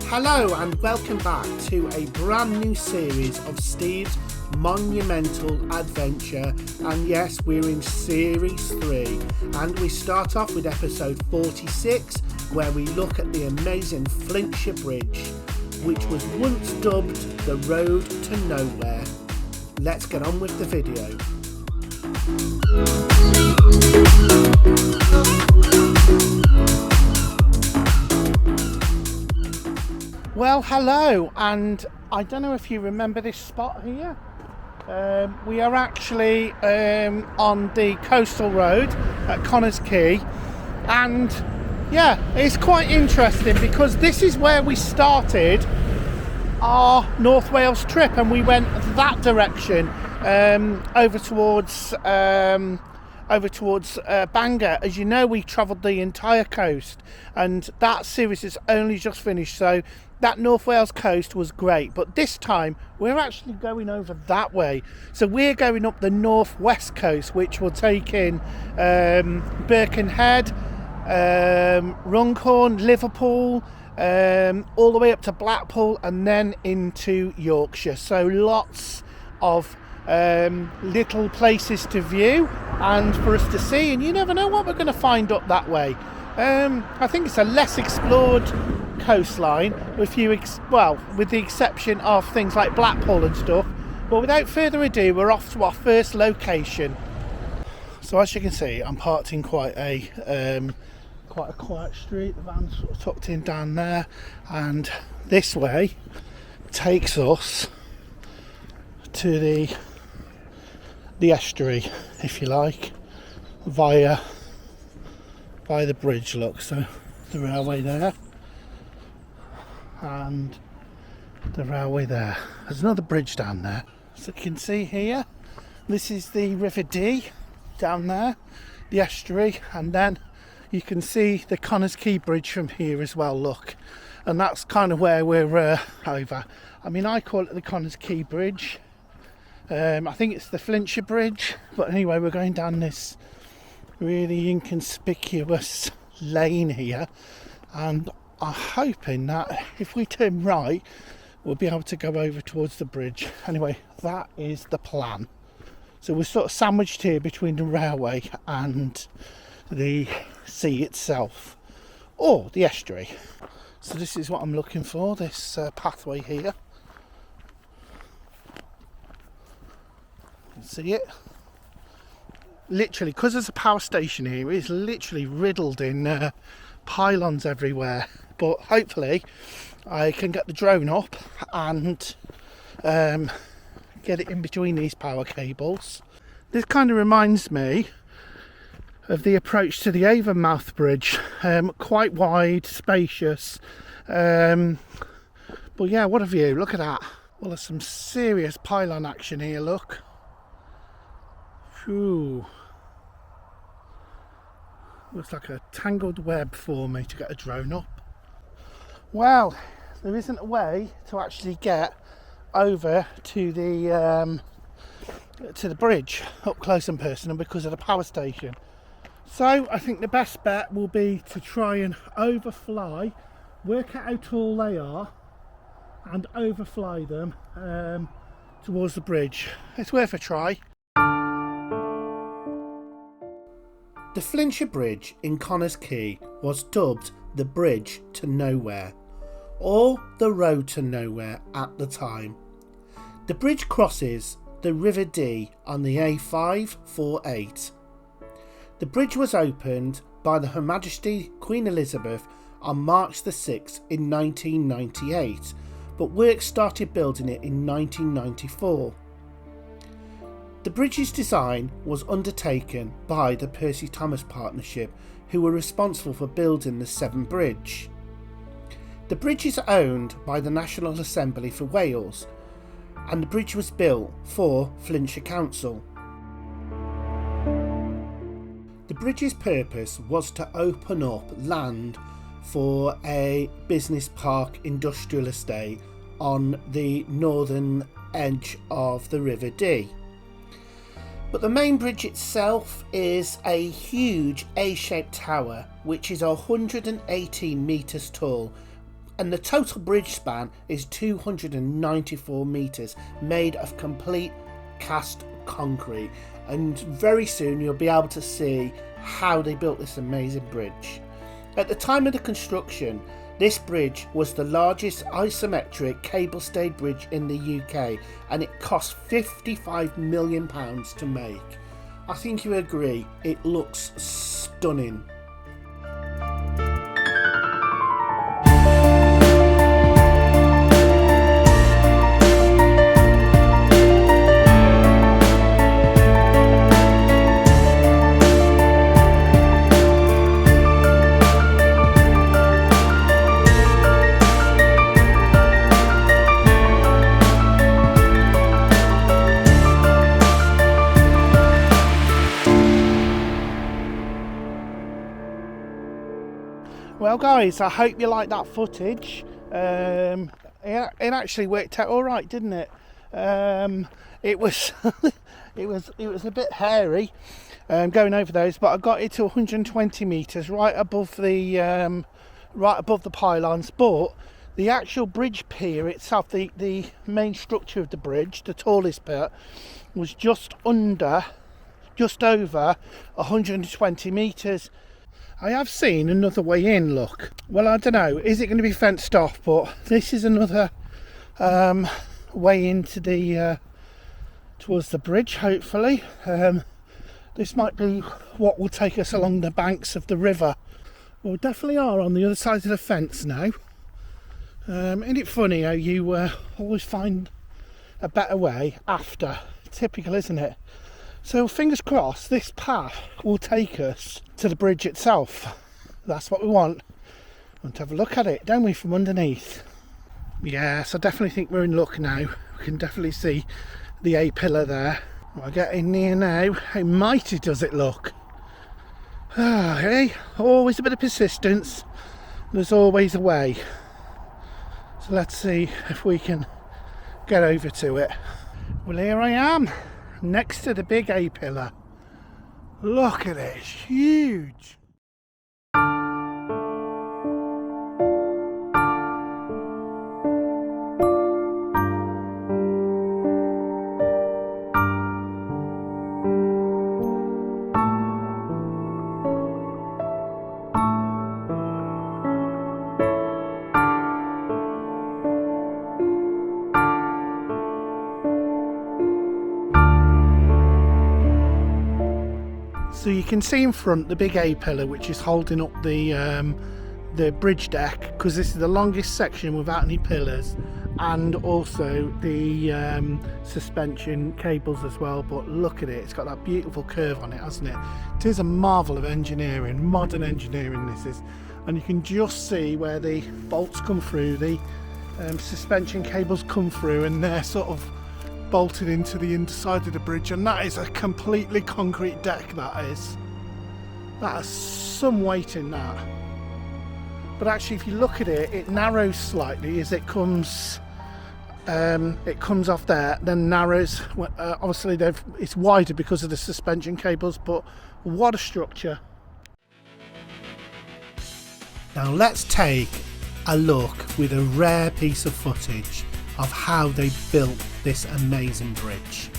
Hello and welcome back to a brand new series of Steve's Monumental Adventure, and yes, we're in series 3 and we start off with episode 46 where we look at the amazing Flintshire Bridge, which was once dubbed the Road to Nowhere. Let's get on with the video. Well, hello, and I don't know if you remember this spot here. We are actually on the coastal road at Connah's Quay, and yeah, it's quite interesting because this is where we started our North Wales trip, and we went that direction over towards Bangor. As you know, we travelled the entire coast, and that series is only just finished, so that North Wales coast was great, but this time we're actually going over that way. So we're going up the northwest coast, which will take in Birkenhead, Runcorn, Liverpool, all the way up to Blackpool, and then into Yorkshire. So lots of little places to view and for us to see, and you never know what we're going to find up that way. I think it's a less explored coastline, with the exception of things like Blackpool and stuff. But without further ado, we're off to our first location. So as you can see, I'm parked in quite a quiet street. The van's sort of tucked in down there, and this way takes us to the estuary, if you like, via the bridge. Look, so the railway there and the railway there. There's another bridge down there. So you can see here, this is the River Dee down there, the estuary, and then you can see the Connah's Quay bridge from here as well, look. And that's kind of where we're over. I mean, I call it the Connah's Quay bridge. I think it's the Flintshire Bridge, but anyway, we're going down this really inconspicuous lane here, and I'm hoping that if we turn right we'll be able to go over towards the bridge. Anyway, that is the plan. So we're sort of sandwiched here between the railway and the sea itself, or the estuary. So this is what I'm looking for, this pathway here. You can see it. Literally, because there's a power station here, it's literally riddled in pylons everywhere. But hopefully I can get the drone up and get it in between these power cables. This kind of reminds me of the approach to the Avonmouth Bridge. Quite wide, spacious, but yeah, what a view. Look at that. Well, there's some serious pylon action here, look. Phew. Looks like a tangled web for me to get a drone up. Well, there isn't a way to actually get over to the bridge up close and personal because of the power station. So I think the best bet will be to try and overfly, work out how tall they are, and overfly them towards the bridge. It's worth a try. The Flintshire Bridge in Connah's Quay was dubbed the Bridge to Nowhere, or the Road to Nowhere at the time. The bridge crosses the River Dee on the A548. The bridge was opened by Her Majesty Queen Elizabeth on March the 6th in 1998, but work started building it in 1994. The bridge's design was undertaken by the Percy Thomas Partnership, who were responsible for building the Severn Bridge. The bridge is owned by the National Assembly for Wales, and the bridge was built for Flintshire Council. The bridge's purpose was to open up land for a business park industrial estate on the northern edge of the River Dee. But the main bridge itself is a huge A-shaped tower which is 118 metres tall, and the total bridge span is 294 metres, made of complete cast concrete, and very soon you'll be able to see how they built this amazing bridge. At the time of the construction, this bridge was the largest isometric cable-stayed bridge in the UK, and it cost £55 million to make. I think you agree, it looks stunning. Well guys, I hope you like that footage. It actually worked out all right, didn't it? It was it was a bit hairy going over those, but I got it to 120 metres, right above the pylons. But the actual bridge pier itself, the main structure of the bridge, the tallest bit, was just over 120 metres. I have seen another way in, look. Well, I don't know, is it going to be fenced off? But this is another way into the towards the bridge, hopefully. This might be what will take us along the banks of the river. Well, we definitely are on the other side of the fence now. Isn't it funny how you always find a better way after? Typical, isn't it? So fingers crossed this path will take us to the bridge itself. That's what we want. We want to have a look at it, don't we, from underneath? Yes, I definitely think we're in luck now. We can definitely see the A pillar there. We're getting near now. How mighty does it look? Hey, always a bit of persistence. There's always a way. So let's see if we can get over to it. Well, here I am, next to the big A pillar. Look at it, it's huge. So you can see in front the big A pillar, which is holding up the bridge deck, because this is the longest section without any pillars, and also the suspension cables as well. But look at it, it's got that beautiful curve on it, hasn't it? It is a marvel of engineering, modern engineering this is. And you can just see where the bolts come through, the suspension cables come through, and they're sort of bolted into the inside of the bridge, and that is a completely concrete deck. That has some weight in that. But actually, if you look at it, it narrows slightly as it comes off there, then narrows. Obviously it's wider because of the suspension cables, but what a structure. Now let's take a look with a rare piece of footage of how they built this amazing bridge.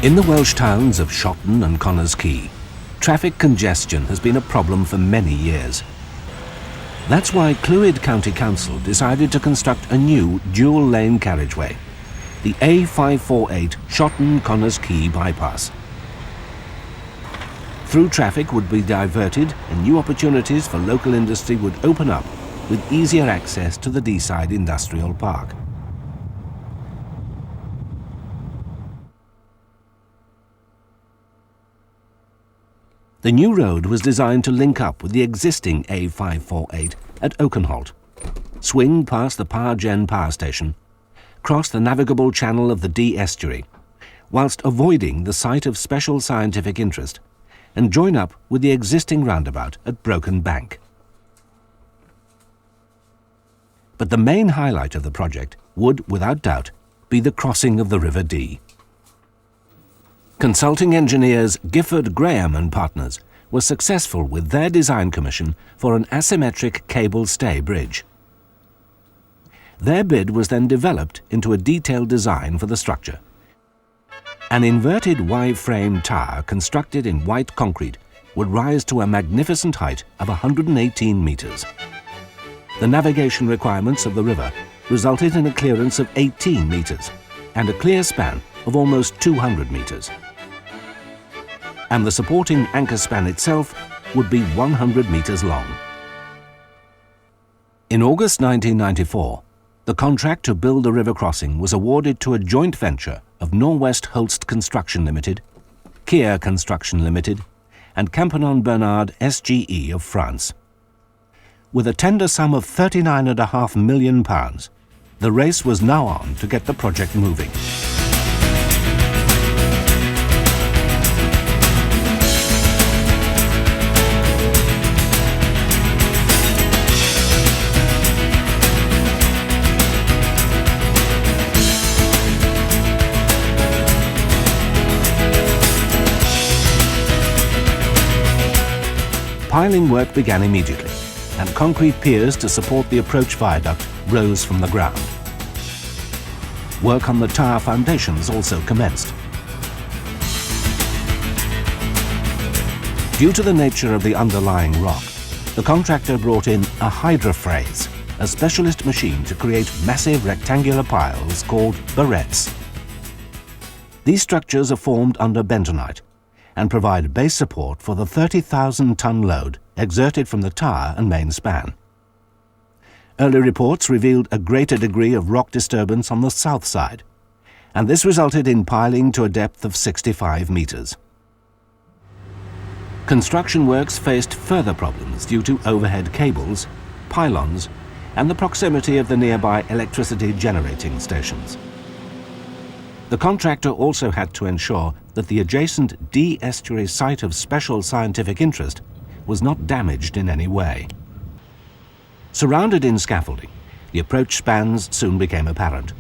In the Welsh towns of Shotton and Connah's Quay, traffic congestion has been a problem for many years. That's why Clwyd County Council decided to construct a new dual-lane carriageway, the A548 Shotton-Connah's Quay bypass. Through traffic would be diverted and new opportunities for local industry would open up, with easier access to the Deeside Industrial Park. The new road was designed to link up with the existing A548 at Oakenholt. swing past the Power Gen power station, cross the navigable channel of the Dee Estuary, whilst avoiding the site of special scientific interest, and join up with the existing roundabout at Broken Bank. But the main highlight of the project would, without doubt, be the crossing of the River Dee. Consulting engineers Gifford, Graham and Partners were successful with their design commission for an asymmetric cable stay bridge. Their bid was then developed into a detailed design for the structure. An inverted Y-frame tower constructed in white concrete would rise to a magnificent height of 118 metres. The navigation requirements of the river resulted in a clearance of 18 metres and a clear span of almost 200 metres. And the supporting anchor span itself would be 100 metres long. In August 1994, the contract to build the river crossing was awarded to a joint venture of Norwest Holst Construction Limited, Quay Construction Limited, and Campinon Bernard SGE of France. With a tender sum of £39.5 million, the race was now on to get the project moving. Piling work began immediately, and concrete piers to support the approach viaduct rose from the ground. Work on the tower foundations also commenced. Due to the nature of the underlying rock, the contractor brought in a hydrophrase, a specialist machine to create massive rectangular piles called barrettes. These structures are formed under bentonite and provide base support for the 30,000-ton load exerted from the tower and main span. Early reports revealed a greater degree of rock disturbance on the south side, and this resulted in piling to a depth of 65 metres. Construction works faced further problems due to overhead cables, pylons, and the proximity of the nearby electricity generating stations. The contractor also had to ensure that the adjacent Dee Estuary site of special scientific interest was not damaged in any way. Surrounded in scaffolding, the approach spans soon became apparent.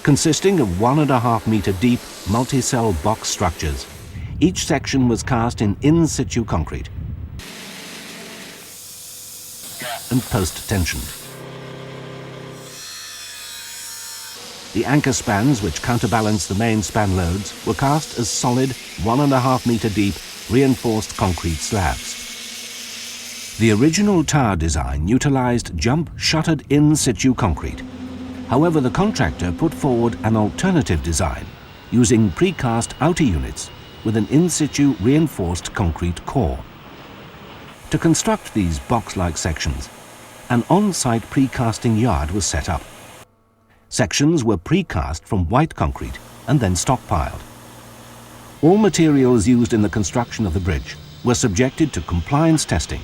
Consisting of 1.5 metre deep multi-cell box structures, each section was cast in situ concrete and post-tensioned. The anchor spans which counterbalance the main span loads were cast as solid 1.5 metre deep reinforced concrete slabs. The original tower design utilised jump shuttered in situ concrete. However, the contractor put forward an alternative design using precast outer units with an in situ reinforced concrete core. To construct these box-like sections, an on-site precasting yard was set up. Sections were precast from white concrete and then stockpiled. All materials used in the construction of the bridge were subjected to compliance testing,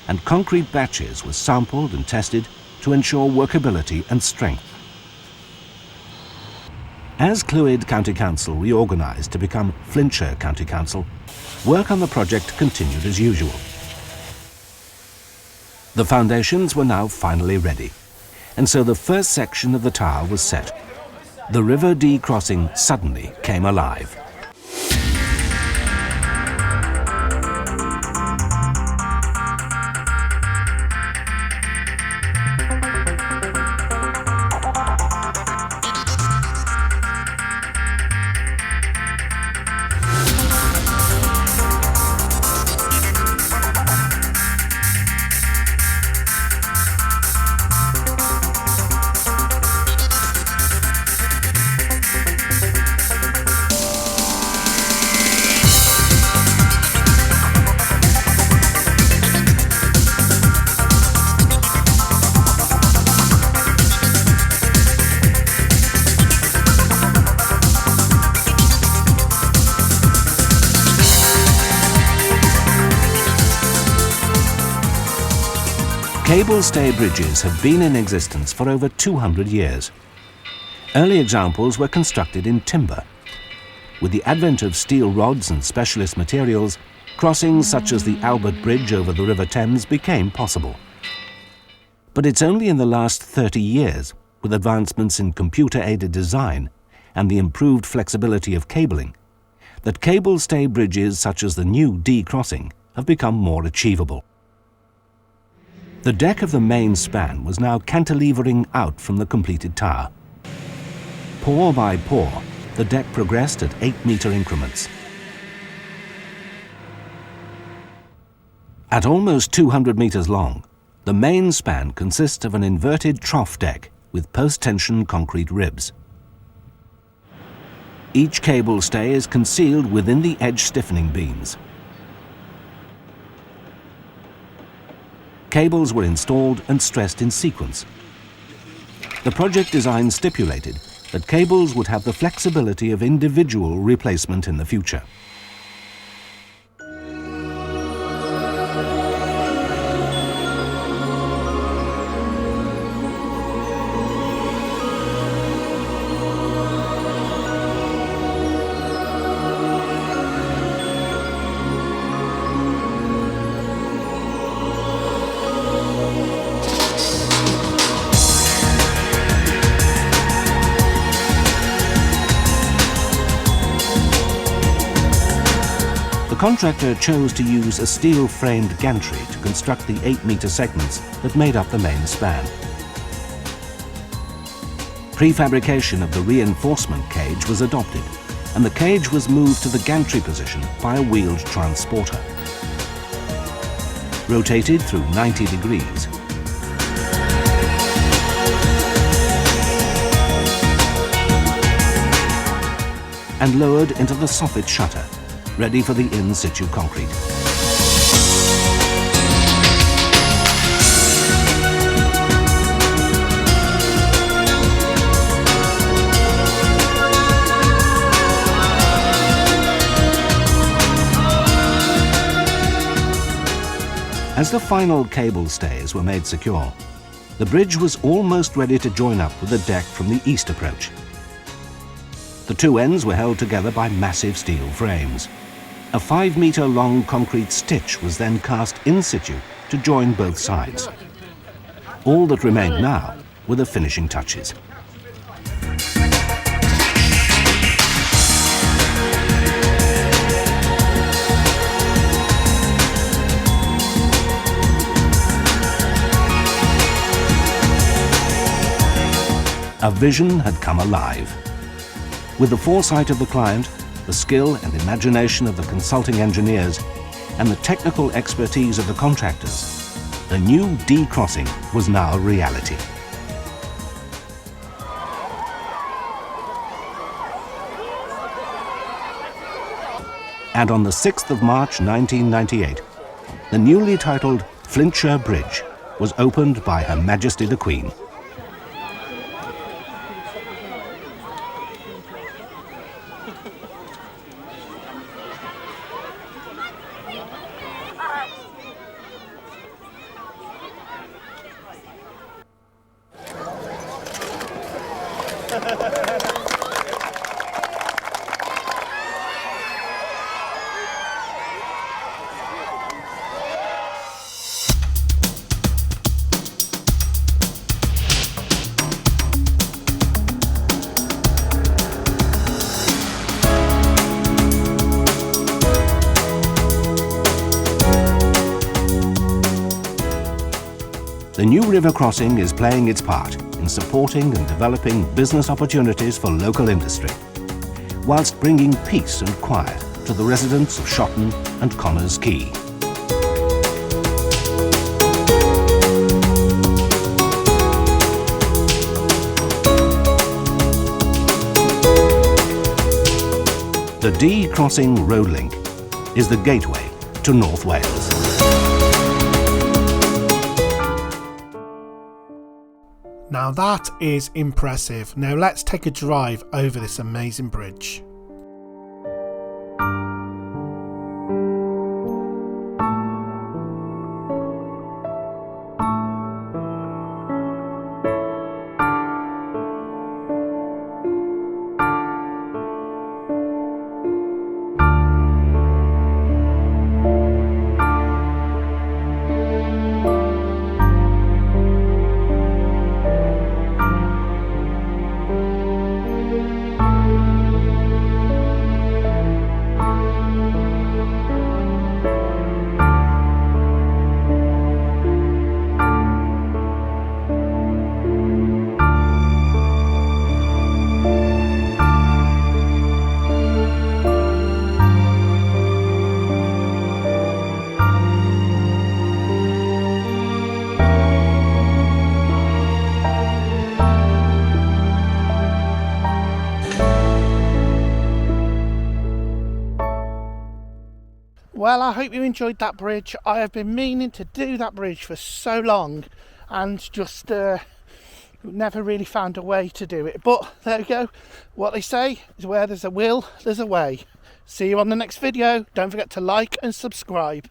and concrete batches were sampled and tested to ensure workability and strength. As Clwyd County Council reorganised to become Flintshire County Council, work on the project continued as usual. The foundations were now finally ready, and so the first section of the tower was set. The River Dee crossing suddenly came alive. Cable stay bridges have been in existence for over 200 years. Early examples were constructed in timber. With the advent of steel rods and specialist materials, crossings such as the Albert Bridge over the River Thames became possible. But it's only in the last 30 years, with advancements in computer-aided design and the improved flexibility of cabling, that cable stay bridges such as the new Dee crossing have become more achievable. The deck of the main span was now cantilevering out from the completed tower. Paw by paw, the deck progressed at 8-metre increments. At almost 200 metres long, the main span consists of an inverted trough deck with post-tension concrete ribs. Each cable stay is concealed within the edge stiffening beams. Cables were installed and stressed in sequence. The project design stipulated that cables would have the flexibility of individual replacement in the future. The contractor chose to use a steel-framed gantry to construct the 8-metre segments that made up the main span. Prefabrication of the reinforcement cage was adopted, and the cage was moved to the gantry position by a wheeled transporter. Rotated through 90 degrees, and lowered into the soffit shutter, ready for the in-situ concrete. As the final cable stays were made secure, the bridge was almost ready to join up with the deck from the east approach. The two ends were held together by massive steel frames. A 5-metre long concrete stitch was then cast in situ to join both sides. All that remained now were the finishing touches. A vision had come alive. With the foresight of the client, the skill and imagination of the consulting engineers, and the technical expertise of the contractors, the new Dee crossing was now a reality. And on the 6th of March 1998, the newly titled Flintshire Bridge was opened by Her Majesty the Queen. The new river crossing is playing its part in supporting and developing business opportunities for local industry, whilst bringing peace and quiet to the residents of Shotton and Connah's Quay. The Dee Crossing Road Link is the gateway to North Wales. Now that is impressive. Now let's take a drive over this amazing bridge. Well, I hope you enjoyed that bridge. I have been meaning to do that bridge for so long and just never really found a way to do it. But there we go. What they say is where there's a will, there's a way. See you on the next video. Don't forget to like and subscribe.